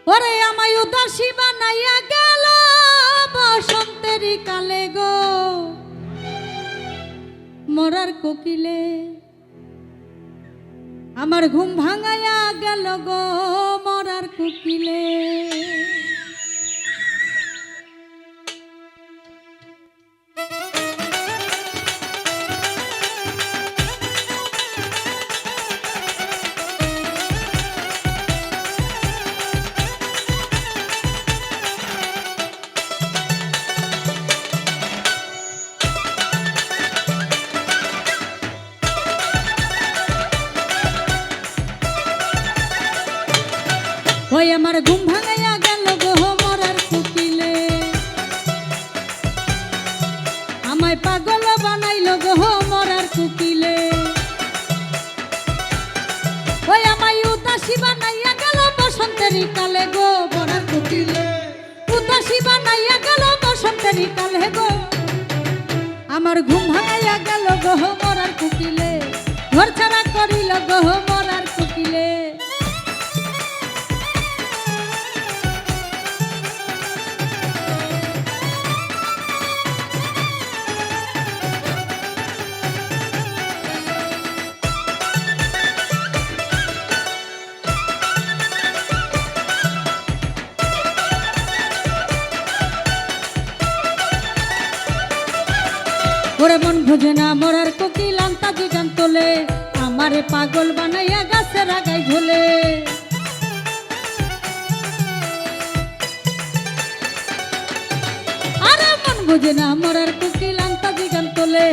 ওরে আমায় উদাসী বানাইয়া গেল বসন্তেরই কালে গো মরার কোকিলে, আমার ঘুম ভাঙাইয়া গেল গো মরার কোকিলে। ওই আমার ঘুম ভাঙাইয়া গেল গো মরার কোকিলে, আমায় পাগল বানাইল গো মরার কোকিলে। ওই আমায় উদাসী বানাইয়া গেল বসন্তেরই কালে গো মরার কোকিলে, উদাসী বানাইয়া গেল বসন্তেরই কালে গো আমার ঘুম ভাঙাইয়া গেল গো মরার কোকিলে, ঘর ছাড়া করিল গো মরার কোকিলে। ওরে মন ভোজে না মরার কোকিল আন্তা জিগান তোলে, আমারে পাগল বানাইয়া গাছের আগায় ঝোলে। আরে মন ভোজে না মরার কোকিল আন্তা জিগান তোলে,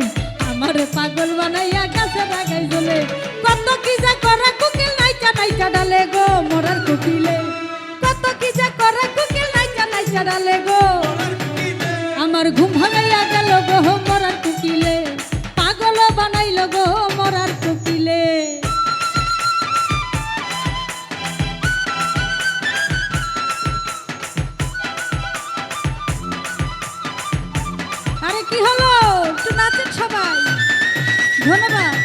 আমারে পাগল বানাইয়া গাছের আগায় ঝোলে। কত কি যা করে কোকিল নাইচা নাইচা ডালে গো মরার কোকিলে, কত কি যা করে কোকিল নাইচা নাইচা ডালে গো আমার ঘুম ভাঙাইয়া গেল গো মরার কোকিলে, পাগল বানাইল গো মরার কোকিলে। আরে কি হলো, একটু নাচেন সবাই, ধন্যবাদ।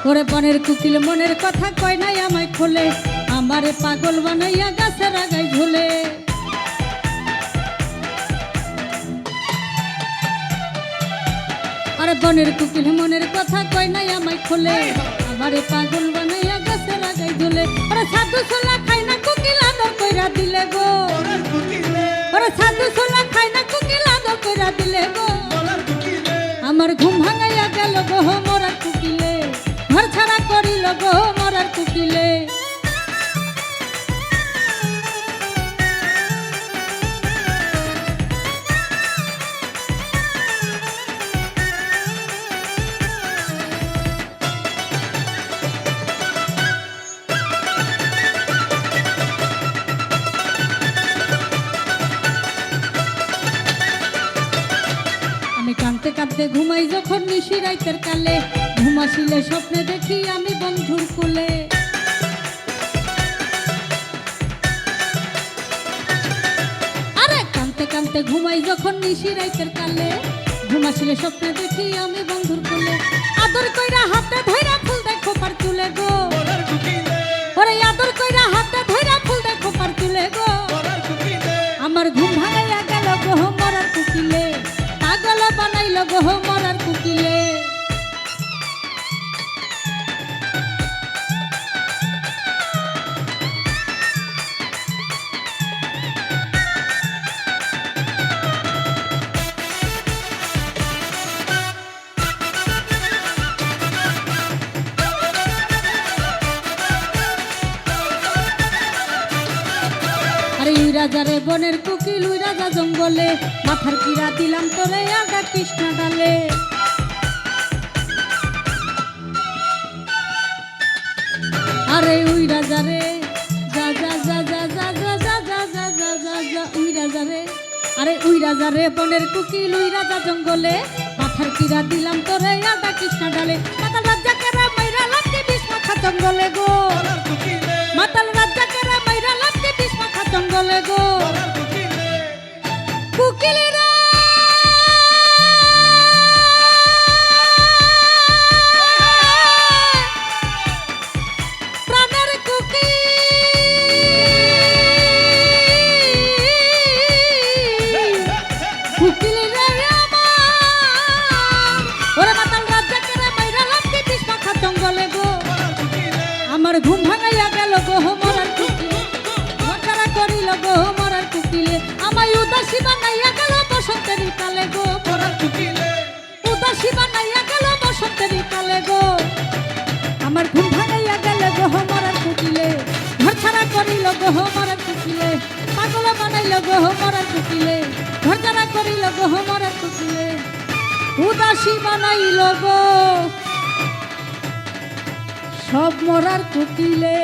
ওরে বনের কোকিল মনের কথা কয় নাই আমায় খোলে, আমারে পাগল বানাইয়া গাছের আগায় ঝোলে। আরে বনের কোকিল মনের কথা কয় নাই আমায় খোলে, আমারে পাগল বানাইয়া গাছের আগায় ঝোলে। ওরে সাধু সোলা খাই না কোকিল আদর কইরা দিলে গো, ওরে সাধু সোলা খাই না কোকিল আদর কইরা দিলে গো আমার ঘুম ভাঙাইয়া গেল গো মরার কোকিলে, ঘর ছাড়া করিল গো মরার কোকিলে। আমি কাঁদতে কাঁদতে ঘুমাই যখন নিশি রাইতের কালে, ঘুমাসিলে স্বপ্নে দেখি আমি বন্ধুর কোলে। আরে কাঁদতে কাঁদতে ঘুমাই যখন নিশি রাইতের কালে, ঘুমাসিলে স্বপ্নে দেখি আমি বন্ধুর কোলে। আদর কইরা হাতে ধইরা ফুল দেখো পার তুলে গো, ওরে আদর কইরা হাতে ধইরা ফুল দেখো পার তুলে গো আমার ঘুম ভাঙাইয়া গেল গো মরার কোকিলে, পাগল বানাইল গো মরার কোকিলে। উই রাজারে বনের কোকিল উই রাজা জঙ্গলে, মাথার কিরা দিলাম তোরে আগা কৃষ্ণ ডালে। আরে উই রাজারে যা যা যা যা যা যা যা যা যা যা যা উই রাজারে, আরে উই উই রাজা রে বনের কুকিল উই রাজা জঙ্গলে পাথার কিরা দিলাম তোরে আদা কৃষ্ণ ডালে মাতাল রাজ্জাকেরা মাইরা লাগছে বিষ মাথা জঙ্গলে গো মাতাল রাজ্জাকেরা মাইরা লাগছে বিষ মাথা জঙ্গলে গো কুকিলেরা প্রাণের কুকিল কুকিলেরা ওরে মাতাল রাজ্জাকেরা মাইরা লাগছে বিষ মাথা জঙ্গলে গো আমার ঘুম ভাঙাইয়া গেল গো মরার কুকিলে ঘরছাড়া করিল গো মরার কুকিলে আমায় উদাসী বানাইয়া গেল বসন্তের কালে গো মরার কুকিলে উদাসী বানাইয়া গেল বসন্তের কালে গো আমার ঘুম ভাঙাইয়া গেল গো মরার কুকিলে ঘরছাড়া করিল গো মরার কুকিলে পাগল বানাইল গো মরার কুকিলে ঘরছাড়া করিল গো মরার কুকিলে উদাসী বানাইল গো সব মরার কুকিলে।